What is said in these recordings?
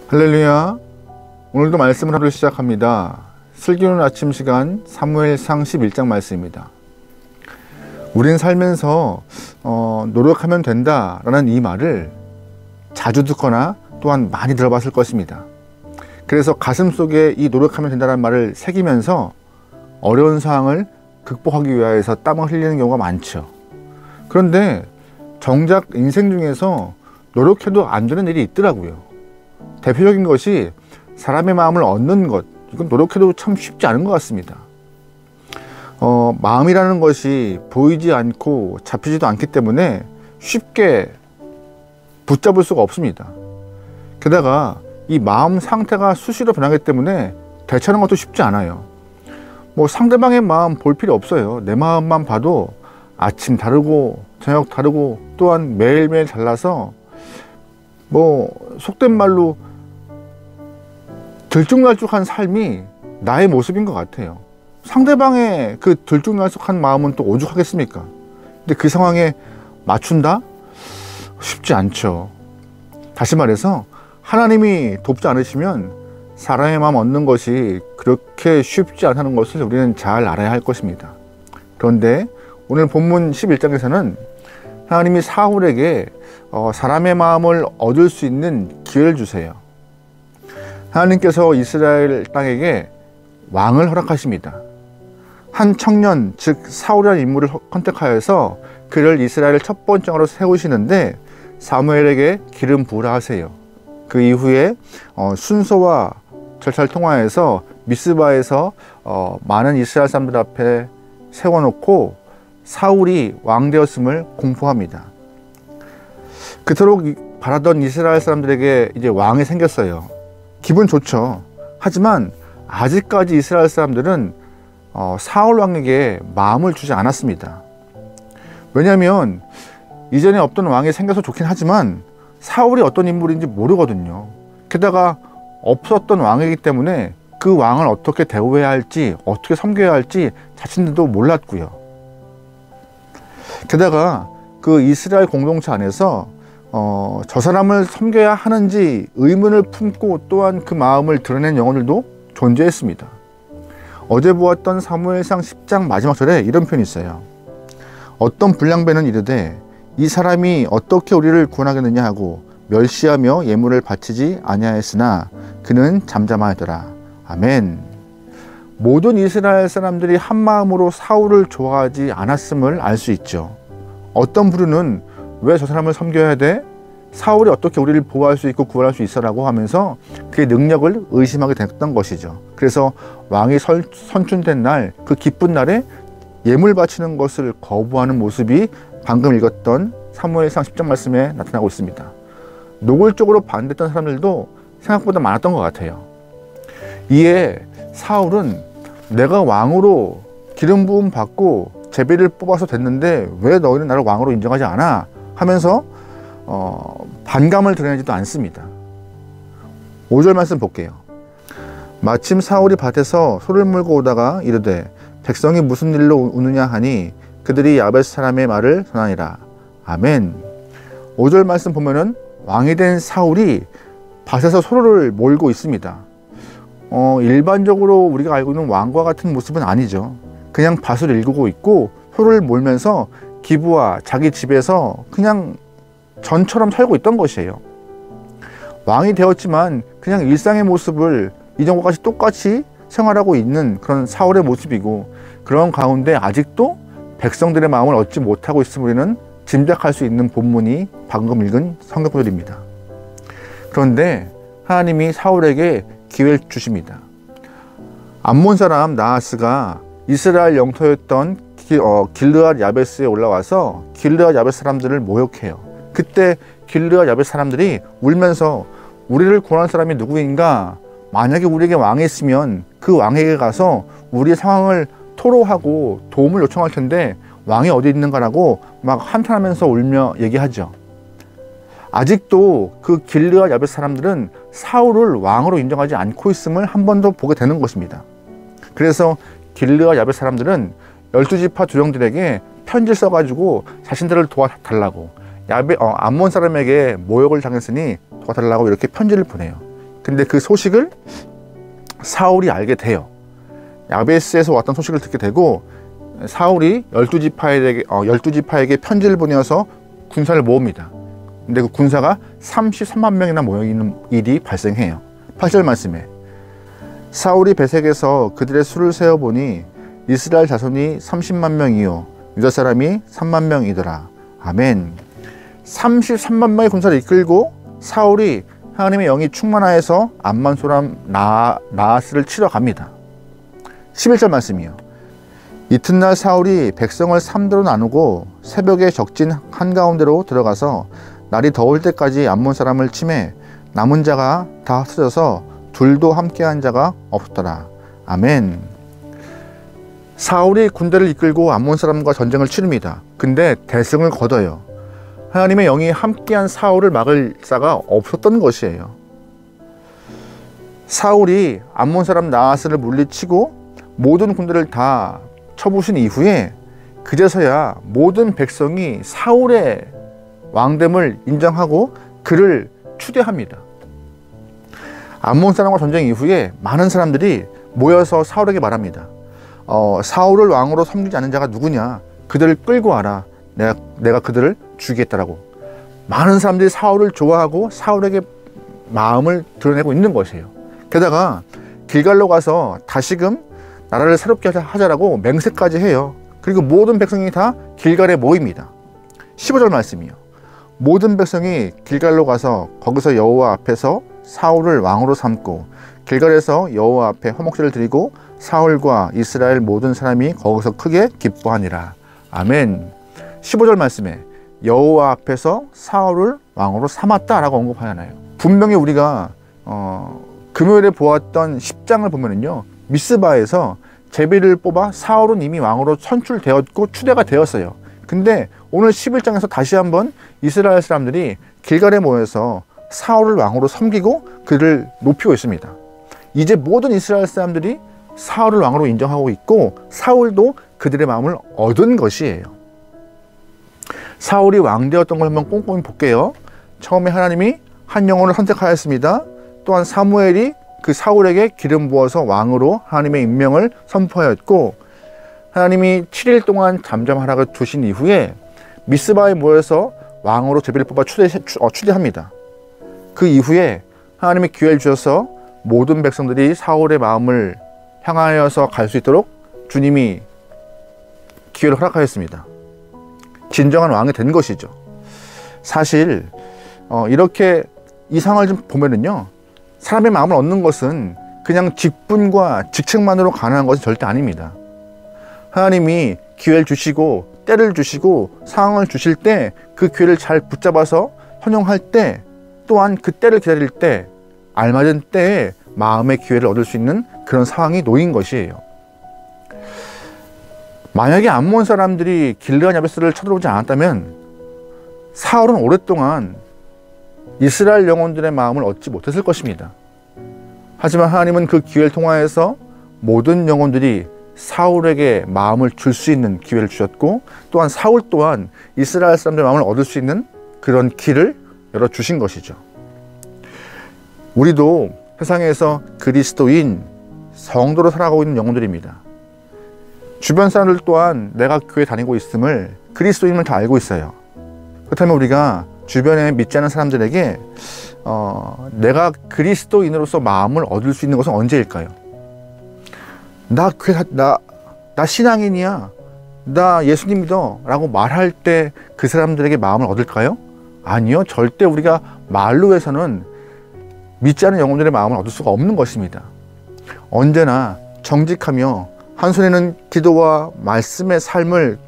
할렐루야. 오늘도 말씀을 하루 시작합니다. 슬기로운 아침 시간 사무엘상 11장 말씀입니다. 우린 살면서 노력하면 된다 라는 이 말을 자주 듣거나 또한 많이 들어봤을 것입니다. 그래서 가슴속에 이 노력하면 된다는 말을 새기면서 어려운 상황을 극복하기 위해서 땀을 흘리는 경우가 많죠. 그런데 정작 인생 중에서 노력해도 안 되는 일이 있더라고요. 대표적인 것이 사람의 마음을 얻는 것. 이건 노력해도 참 쉽지 않은 것 같습니다. 마음이라는 것이 보이지 않고 잡히지도 않기 때문에 쉽게 붙잡을 수가 없습니다. 게다가 이 마음 상태가 수시로 변하기 때문에 대처하는 것도 쉽지 않아요. 상대방의 마음 볼 필요 없어요. 내 마음만 봐도 아침 다르고 저녁 다르고 또한 매일매일 달라서 속된 말로 들쭉날쭉한 삶이 나의 모습인 것 같아요. 상대방의 그 들쭉날쭉한 마음은 또 오죽하겠습니까? 근데 그 상황에 맞춘다? 쉽지 않죠. 다시 말해서 하나님이 돕지 않으시면 사람의 마음 얻는 것이 그렇게 쉽지 않다는 것을 우리는 잘 알아야 할 것입니다. 그런데 오늘 본문 11장에서는 하나님이 사울에게 사람의 마음을 얻을 수 있는 기회를 주세요. 하나님께서 이스라엘 땅에게 왕을 허락하십니다. 한 청년, 즉 사울이라는 인물을 선택하여서 그를 이스라엘의 첫 번째 왕으로 세우시는데 사무엘에게 기름 부으라 하세요. 그 이후에 순서와 절차를 통하여서 미스바에서 많은 이스라엘 사람들 앞에 세워놓고 사울이 왕 되었음을 공포합니다. 그토록 바라던 이스라엘 사람들에게 이제 왕이 생겼어요. 기분 좋죠. 하지만 아직까지 이스라엘 사람들은 사울 왕에게 마음을 주지 않았습니다. 왜냐하면 이전에 없던 왕이 생겨서 좋긴 하지만 사울이 어떤 인물인지 모르거든요. 게다가 없었던 왕이기 때문에 그 왕을 어떻게 대우해야 할지 어떻게 섬겨야 할지 자신들도 몰랐고요. 게다가 그 이스라엘 공동체 안에서 저 사람을 섬겨야 하는지 의문을 품고 또한 그 마음을 드러낸 영혼들도 존재했습니다. 어제 보았던 사무엘상 10장 마지막 절에 이런 표현이 있어요. 어떤 불량배는 이르되 이 사람이 어떻게 우리를 구원하겠느냐 하고 멸시하며 예물을 바치지 아니하였으나 그는 잠잠하였더라. 아멘. 모든 이스라엘 사람들이 한 마음으로 사울을 좋아하지 않았음을 알 수 있죠. 어떤 부류는 왜 저 사람을 섬겨야 돼? 사울이 어떻게 우리를 보호할 수 있고 구원할 수 있어라고 하면서 그의 능력을 의심하게 됐던 것이죠. 그래서 왕이 선출된 날, 그 기쁜 날에 예물 바치는 것을 거부하는 모습이 방금 읽었던 사무엘상 10장 말씀에 나타나고 있습니다. 노골적으로 반대했던 사람들도 생각보다 많았던 것 같아요. 이에 사울은 내가 왕으로 기름 부음 받고 제비를 뽑아서 됐는데 왜 너희는 나를 왕으로 인정하지 않아? 하면서 반감을 드러내지도 않습니다. 5절 말씀 볼게요. 마침 사울이 밭에서 소를 물고 오다가 이르되 백성이 무슨 일로 우느냐 하니 그들이 야베스 사람의 말을 전하니라. 아멘. 5절 말씀 보면은 왕이 된 사울이 밭에서 소를 몰고 있습니다. 일반적으로 우리가 알고 있는 왕과 같은 모습은 아니죠. 그냥 밭을 일구고 있고 소를 몰면서 기부와 자기 집에서 그냥 전처럼 살고 있던 것이에요. 왕이 되었지만 그냥 일상의 모습을 이전과 같이 똑같이 생활하고 있는 그런 사울의 모습이고, 그런 가운데 아직도 백성들의 마음을 얻지 못하고 있음을 우리는 짐작할 수 있는 본문이 방금 읽은 성경구절입니다. 그런데 하나님이 사울에게 기회를 주십니다. 암몬 사람 나하스가 이스라엘 영토였던 길르앗 야베스에 올라와서 길르앗 야베스 사람들을 모욕해요. 그때 길르앗 야베스 사람들이 울면서 우리를 구원할 사람이 누구인가? 만약에 우리에게 왕이 있으면 그 왕에게 가서 우리의 상황을 토로하고 도움을 요청할 텐데 왕이 어디 있는가라고 막 한탄하면서 울며 얘기하죠. 아직도 그 길르앗 야베스 사람들은 사울을 왕으로 인정하지 않고 있음을 한 번 더 보게 되는 것입니다. 그래서 길르앗 야베스 사람들은 12지파 조령들에게 편지를 써가지고 자신들을 도와달라고, 암몬 사람에게 모욕을 당했으니 도와달라고 이렇게 편지를 보내요. 근데 그 소식을 사울이 알게 돼요. 야베스에서 왔던 소식을 듣게 되고 사울이 12지파에게 편지를 보내어서 군사를 모읍니다. 근데 그 군사가 33만 명이나 모여있는 일이 발생해요. 8절 말씀에 사울이 베색에서 그들의 수를 세어보니 이스라엘 자손이 30만 명이요 유다 사람이 3만 명이더라. 아멘. 33만 명의 군사를 이끌고 사울이 하나님의 영이 충만하여서 암몬 사람 나하스를 치러 갑니다. 11절 말씀이요. 이튿날 사울이 백성을 3대로 나누고 새벽에 적진 한가운데로 들어가서 날이 더울 때까지 암몬 사람을 치매 남은 자가 다 흩어져서 둘도 함께한 자가 없었더라. 아멘. 사울이 군대를 이끌고 암몬 사람과 전쟁을 치릅니다. 근데 대승을 거둬요. 하나님의 영이 함께한 사울을 막을 자가 없었던 것이에요. 사울이 암몬 사람 나하스를 물리치고 모든 군대를 다 쳐부신 이후에 그제서야 모든 백성이 사울의 왕됨을 인정하고 그를 추대합니다. 암몬 사람과 전쟁 이후에 많은 사람들이 모여서 사울에게 말합니다. 사울을 왕으로 섬기지 않는 자가 누구냐? 그들을 끌고 와라. 내가 그들을 죽이겠다라고. 많은 사람들이 사울을 좋아하고 사울에게 마음을 드러내고 있는 것이에요. 게다가 길갈로 가서 다시금 나라를 새롭게 하자라고 맹세까지 해요. 그리고 모든 백성이 다 길갈에 모입니다. 15절 말씀이요. 모든 백성이 길갈로 가서 거기서 여호와 앞에서 사울을 왕으로 삼고 길갈에서 여호와 앞에 화목제를 드리고 사울과 이스라엘 모든 사람이 거기서 크게 기뻐하니라. 아멘. 15절 말씀에 여호와 앞에서 사울을 왕으로 삼았다라고 언급하잖아요. 분명히 우리가 금요일에 보았던 10장을 보면은요, 미스바에서 제비를 뽑아 사울은 이미 왕으로 선출되었고 추대가 되었어요. 근데 오늘 11장에서 다시 한번 이스라엘 사람들이 길갈에 모여서 사울을 왕으로 섬기고 그를 높이고 있습니다. 이제 모든 이스라엘 사람들이 사울을 왕으로 인정하고 있고 사울도 그들의 마음을 얻은 것이에요. 사울이 왕 되었던 걸 한번 꼼꼼히 볼게요. 처음에 하나님이 한 영혼을 선택하였습니다. 또한 사무엘이 그 사울에게 기름 부어서 왕으로 하나님의 임명을 선포하였고 하나님이 7일 동안 잠잠하라고 두신 이후에 미스바에 모여서 왕으로 제비를 뽑아 추대합니다. 그 이후에 하나님이 기회를 주셔서 모든 백성들이 사울의 마음을 향하여서 갈 수 있도록 주님이 기회를 허락하였습니다. 진정한 왕이 된 것이죠. 사실 이렇게 이 상황을 좀 보면은요, 사람의 마음을 얻는 것은 그냥 직분과 직책만으로 가능한 것은 절대 아닙니다. 하나님이 기회를 주시고 때를 주시고 상황을 주실 때 그 기회를 잘 붙잡아서 헌용할 때, 또한 그 때를 기다릴 때 알맞은 때에 마음의 기회를 얻을 수 있는 그런 상황이 놓인 것이에요. 만약에 암몬 사람들이 길르앗 야베스를 쳐들어오지 않았다면 사울은 오랫동안 이스라엘 영혼들의 마음을 얻지 못했을 것입니다. 하지만 하나님은 그 기회를 통하여서 모든 영혼들이 사울에게 마음을 줄 수 있는 기회를 주셨고, 또한 사울 또한 이스라엘 사람들의 마음을 얻을 수 있는 그런 길을 열어주신 것이죠. 우리도 세상에서 그리스도인, 성도로 살아가고 있는 영혼들입니다. 주변 사람들 또한 내가 교회 다니고 있음을, 그리스도인을 다 알고 있어요. 그렇다면 우리가 주변에 믿지 않는 사람들에게 내가 그리스도인으로서 마음을 얻을 수 있는 것은 언제일까요? 나 신앙인이야, 나 예수님 믿어 라고 말할 때 그 사람들에게 마음을 얻을까요? 아니요. 절대 우리가 말로 해서는 믿지 않는 영혼들의 마음을 얻을 수가 없는 것입니다. 언제나 정직하며 한 손에는 기도와 말씀의 삶을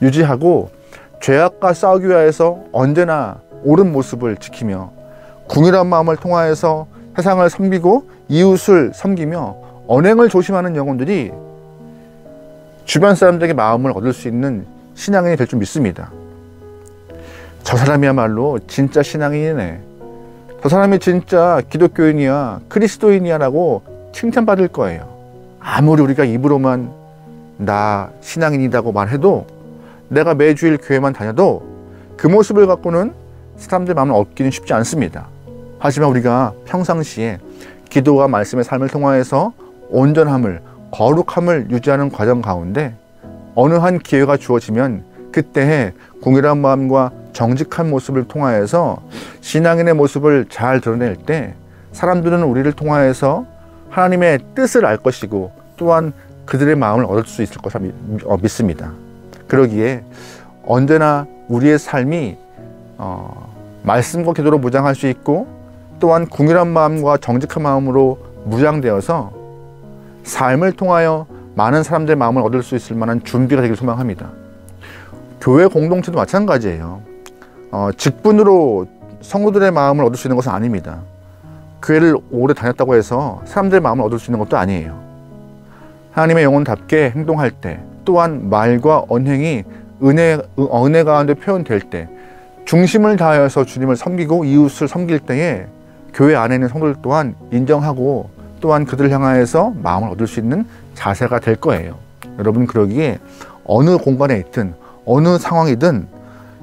유지하고 죄악과 싸우기 위해서 언제나 옳은 모습을 지키며 궁일한 마음을 통하여서 세상을 섬기고 이웃을 섬기며 언행을 조심하는 영혼들이 주변 사람들에게 마음을 얻을 수 있는 신앙인이 될 줄 믿습니다. 저 사람이야말로 진짜 신앙인이네, 저 사람이 진짜 기독교인이야, 그리스도인이야 라고 칭찬받을 거예요. 아무리 우리가 입으로만 나 신앙인이라고 말해도, 내가 매주일 교회만 다녀도 그 모습을 갖고는 사람들의 마음을 얻기는 쉽지 않습니다. 하지만 우리가 평상시에 기도와 말씀의 삶을 통하여서 온전함을, 거룩함을 유지하는 과정 가운데 어느 한 기회가 주어지면 그때의 궁일한 마음과 정직한 모습을 통하여서 신앙인의 모습을 잘 드러낼 때 사람들은 우리를 통하여서 하나님의 뜻을 알 것이고 또한 그들의 마음을 얻을 수 있을 것을 믿습니다. 그러기에 언제나 우리의 삶이 말씀과 기도로 무장할 수 있고 또한 궁일한 마음과 정직한 마음으로 무장되어서 삶을 통하여 많은 사람들의 마음을 얻을 수 있을 만한 준비가 되길 소망합니다. 교회 공동체도 마찬가지예요. 직분으로 성도들의 마음을 얻을 수 있는 것은 아닙니다. 교회를 오래 다녔다고 해서 사람들의 마음을 얻을 수 있는 것도 아니에요. 하나님의 영혼답게 행동할 때 또한 말과 언행이 은혜 가운데 표현될 때 중심을 다하여서 주님을 섬기고 이웃을 섬길 때에 교회 안에 있는 성도들 또한 인정하고 또한 그들을 향하여서 마음을 얻을 수 있는 자세가 될 거예요. 여러분, 그러기에 어느 공간에 있든 어느 상황이든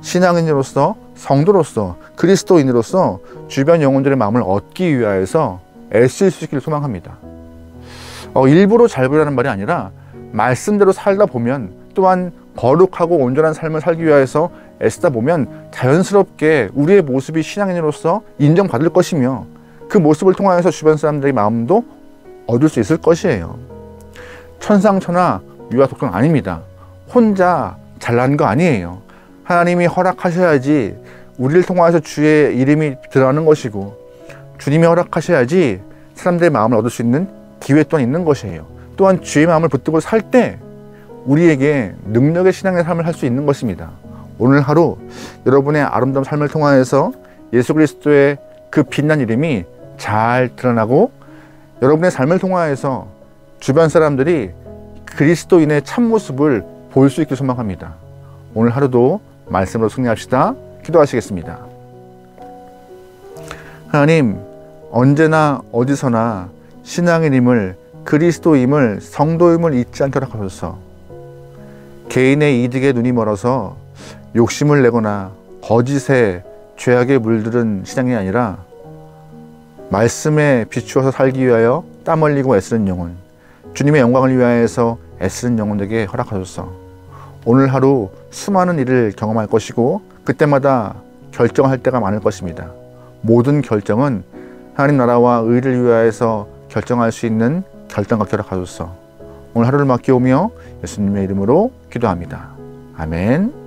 신앙인으로서, 성도로서, 그리스도인으로서 주변 영혼들의 마음을 얻기 위하여서 애쓸 수 있기를 소망합니다. 일부러 잘 보이라는 말이 아니라 말씀대로 살다 보면 또한 거룩하고 온전한 삶을 살기 위해서 애쓰다 보면 자연스럽게 우리의 모습이 신앙인으로서 인정받을 것이며 그 모습을 통하여서 주변 사람들의 마음도 얻을 수 있을 것이에요. 천상천하 유아독존 아닙니다. 혼자 잘난 거 아니에요. 하나님이 허락하셔야지 우리를 통하여서 주의 이름이 드러나는 것이고 주님이 허락하셔야지 사람들의 마음을 얻을 수 있는 기회 또한 있는 것이에요. 또한 주의 마음을 붙들고 살 때 우리에게 능력의 신앙의 삶을 할 수 있는 것입니다. 오늘 하루 여러분의 아름다운 삶을 통하여서 예수 그리스도의 그 빛난 이름이 잘 드러나고 여러분의 삶을 통하여서 주변 사람들이 그리스도인의 참모습을 볼 수 있길 소망합니다. 오늘 하루도 말씀으로 승리합시다. 기도하시겠습니다. 하나님, 언제나 어디서나 신앙인임을, 그리스도임을, 성도임을 잊지 않게 허락하소서. 개인의 이득에 눈이 멀어서 욕심을 내거나 거짓에 죄악에 물들은 신앙이 아니라 말씀에 비추어서 살기 위하여 땀 흘리고 애쓰는 영혼, 주님의 영광을 위하여서 애쓰는 영혼에게 허락하소서. 오늘 하루 수많은 일을 경험할 것이고 그때마다 결정할 때가 많을 것입니다. 모든 결정은 하나님 나라와 의를 위하여서 결정할 수 있는 결단과 허락하소서. 오늘 하루를 맡기오며 예수님의 이름으로 기도합니다. 아멘.